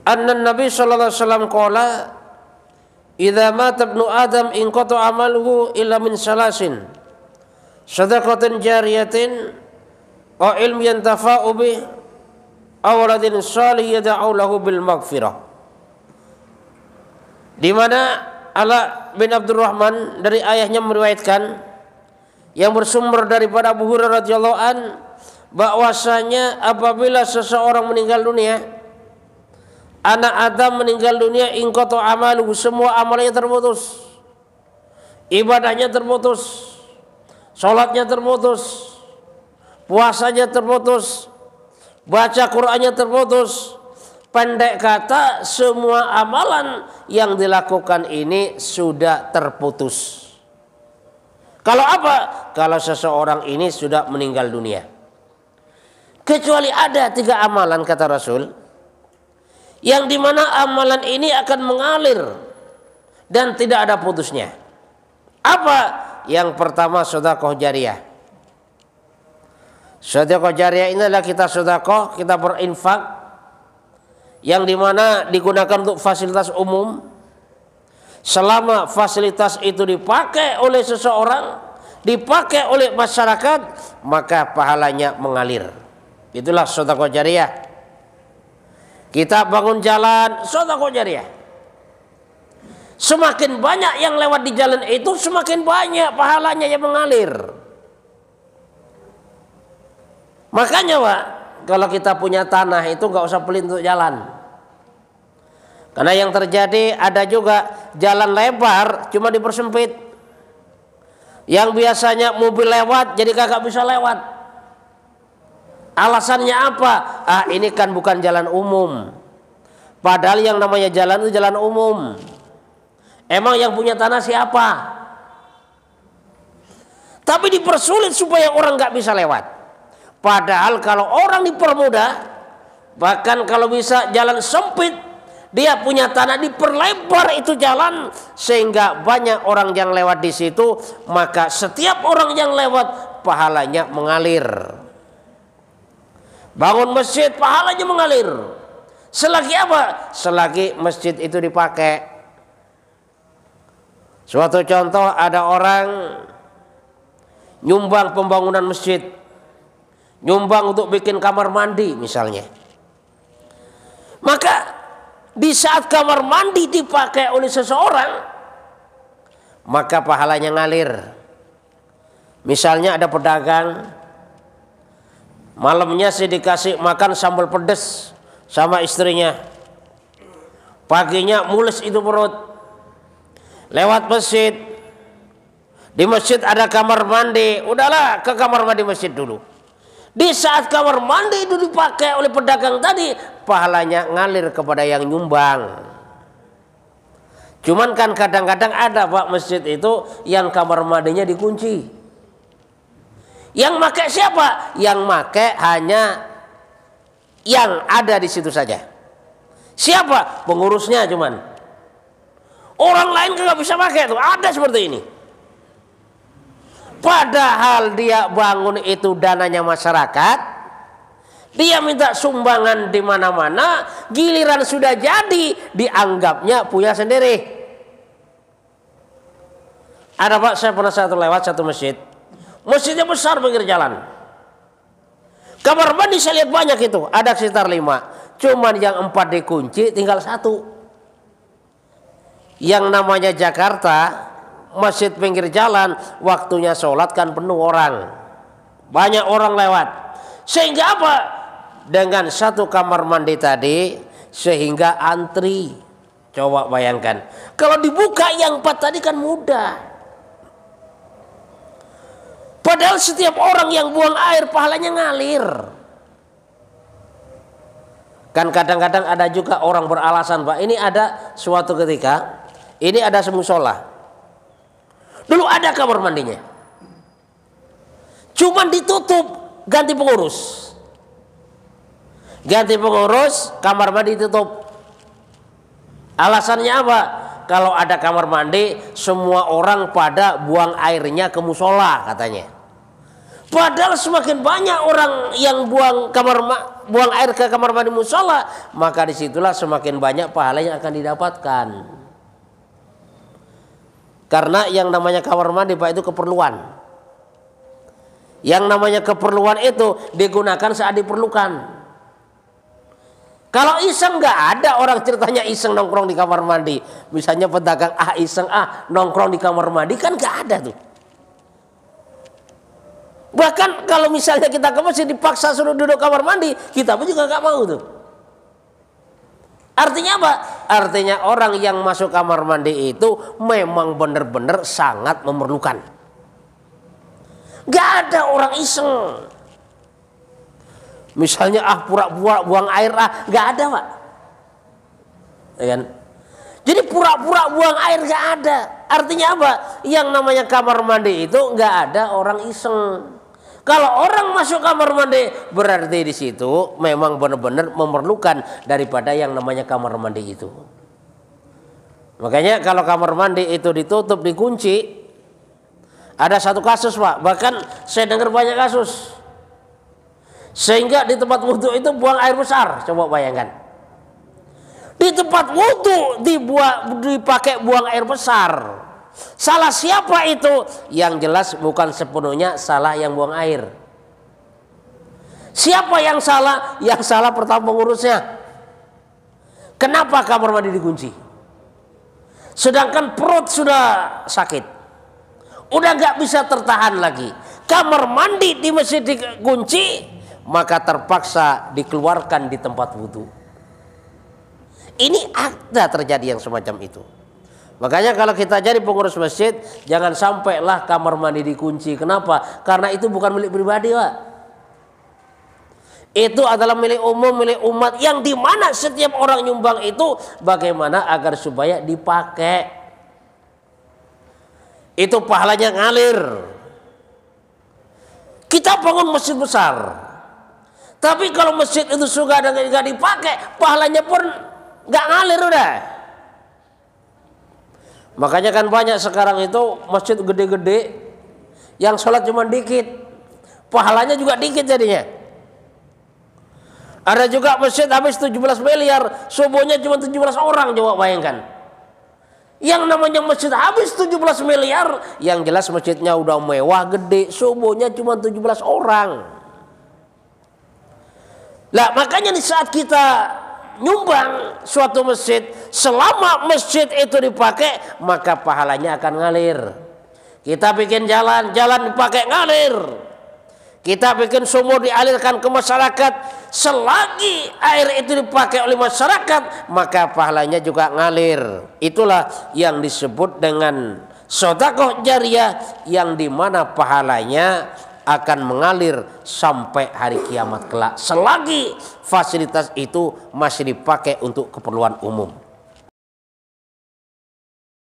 anna Nabi sallallahu alaihi wasallam qala idza mata ibnu adam inqata amaluhu illa min salasin shadaqatin jariyatin aw ilmin yantafa'u bih aw waladin salih yad'u lahu bil maghfirah. Di mana Ala bin Abdurrahman dari ayahnya meriwayatkan yang bersumber daripada Abu Hurairah radhiyallahu an bahwasanya apabila seseorang meninggal dunia, anak Adam meninggal dunia, inqata amaluhu, semua amalnya terputus, ibadahnya terputus, sholatnya terputus, puasanya terputus, baca Qur'annya terputus. Pendek kata, semua amalan yang dilakukan ini sudah terputus. Kalau apa? Kalau seseorang ini sudah meninggal dunia. Kecuali ada 3 amalan kata Rasul, yang dimana amalan ini akan mengalir dan tidak ada putusnya. Apa? Yang pertama sedekah jariyah. Sedekah jariyah ini adalah kita sedekah, kita berinfak, yang dimana digunakan untuk fasilitas umum. Selama fasilitas itu dipakai oleh seseorang, dipakai oleh masyarakat, maka pahalanya mengalir. Itulah sedekah jariyah. Kita bangun jalan, sedekah jariyah. Semakin banyak yang lewat di jalan itu, semakin banyak pahalanya yang mengalir. Makanya Pak, kalau kita punya tanah itu nggak usah pelit untuk jalan. Karena yang terjadi ada juga jalan lebar cuma dipersempit. Yang biasanya mobil lewat jadi kagak bisa lewat. Alasannya apa? Ini kan bukan jalan umum. Padahal yang namanya jalan itu jalan umum. Emang yang punya tanah siapa? Tapi dipersulit supaya orang nggak bisa lewat. Padahal kalau orang dipermudah, bahkan kalau bisa jalan sempit, dia punya tanah, diperlebar itu jalan sehingga banyak orang yang lewat di situ, maka setiap orang yang lewat pahalanya mengalir. Bangun masjid pahalanya mengalir. Selagi apa? Selagi masjid itu dipakai. Suatu contoh, ada orang nyumbang pembangunan masjid, nyumbang untuk bikin kamar mandi misalnya. Maka di saat kamar mandi dipakai oleh seseorang, maka pahalanya ngalir. Misalnya ada pedagang, malamnya sih dikasih makan sambal pedas sama istrinya, paginya mules itu perut, lewat masjid, di masjid ada kamar mandi, udahlah ke kamar mandi masjid dulu. Di saat kamar mandi itu dipakai oleh pedagang tadi, pahalanya ngalir kepada yang nyumbang. Cuman kan kadang-kadang ada Pak masjid itu yang kamar mandinya dikunci. Yang pakai siapa? Yang pakai hanya yang ada di situ saja. Siapa? Pengurusnya cuman. Orang lain nggak bisa pakai tuh. Ada seperti ini. Padahal dia bangun itu dananya masyarakat, dia minta sumbangan di mana-mana, giliran sudah jadi dianggapnya punya sendiri. Ada Pak, saya pernah lewat satu masjid, masjidnya besar pinggir jalan. Kamar mandi saya lihat banyak itu, ada sekitar 5, cuman yang 4 dikunci, tinggal 1. Yang namanya Jakarta, masjid pinggir jalan, waktunya sholat kan penuh orang, banyak orang lewat, sehingga apa? Dengan 1 kamar mandi tadi sehingga antri. Coba bayangkan, kalau dibuka yang 4 tadi kan mudah. Padahal setiap orang yang buang air pahalanya ngalir. Kan kadang-kadang ada juga orang beralasan, Pak, ini ada suatu ketika, ini ada musola. Dulu ada kamar mandinya, cuman ditutup, ganti pengurus. Ganti pengurus, kamar mandi ditutup. Alasannya apa? Kalau ada kamar mandi, semua orang pada buang airnya ke musola katanya. Padahal semakin banyak orang yang buang air ke kamar mandi musola, maka disitulah semakin banyak pahala yang akan didapatkan. Karena yang namanya kamar mandi Pak itu keperluan. Yang namanya keperluan itu digunakan saat diperlukan. Kalau iseng nggak ada orang ceritanya iseng nongkrong di kamar mandi. Misalnya pedagang iseng nongkrong di kamar mandi, kan nggak ada tuh. Bahkan kalau misalnya kita ke masjid dipaksa suruh duduk kamar mandi, kita pun juga nggak mau tuh. Artinya apa? Artinya orang yang masuk kamar mandi itu memang benar-benar sangat memerlukan. Nggak ada orang iseng. Misalnya pura-pura buang air nggak ada Pak. Ya kan? Jadi pura-pura buang air nggak ada. Artinya apa? Yang namanya kamar mandi itu nggak ada orang iseng. Kalau orang masuk kamar mandi berarti di situ memang benar-benar memerlukan daripada yang namanya kamar mandi itu. Makanya kalau kamar mandi itu ditutup, dikunci, ada satu kasus Pak, bahkan saya dengar banyak kasus. Sehingga di tempat wudhu itu buang air besar, coba bayangkan. Di tempat wudhu dipakai buang air besar. Salah siapa itu? Yang jelas bukan sepenuhnya salah yang buang air. Siapa yang salah? Yang salah pertama pengurusnya. Kenapa kamar mandi dikunci? Sedangkan perut sudah sakit, udah nggak bisa tertahan lagi. Kamar mandi di masjid dikunci, maka terpaksa dikeluarkan di tempat wudhu. Ini ada terjadi yang semacam itu. Makanya kalau kita jadi pengurus masjid, jangan sampailah kamar mandi dikunci. Kenapa? Karena itu bukan milik pribadi Pak. Itu adalah milik umum, milik umat, yang dimana setiap orang nyumbang itu bagaimana agar supaya dipakai. Itu pahalanya ngalir. Kita bangun masjid besar, tapi kalau masjid itu sudah nggak dipakai, pahalanya pun nggak ngalir udah. Makanya kan banyak sekarang itu masjid gede-gede yang sholat cuma dikit, pahalanya juga dikit jadinya. Ada juga masjid habis 17 miliar, subuhnya cuma 17 orang, coba bayangkan. Yang namanya masjid habis 17 miliar, yang jelas masjidnya udah mewah gede, subuhnya cuma 17 orang. Lah makanya di saat kita nyumbang suatu masjid, selama masjid itu dipakai, maka pahalanya akan ngalir. Kita bikin jalan dipakai ngalir. Kita bikin sumur dialirkan ke masyarakat, selagi air itu dipakai oleh masyarakat, maka pahalanya juga ngalir. Itulah yang disebut dengan sedekah jariyah, yang dimana pahalanya akan mengalir sampai hari kiamat kelak, selagi fasilitas itu masih dipakai untuk keperluan umum.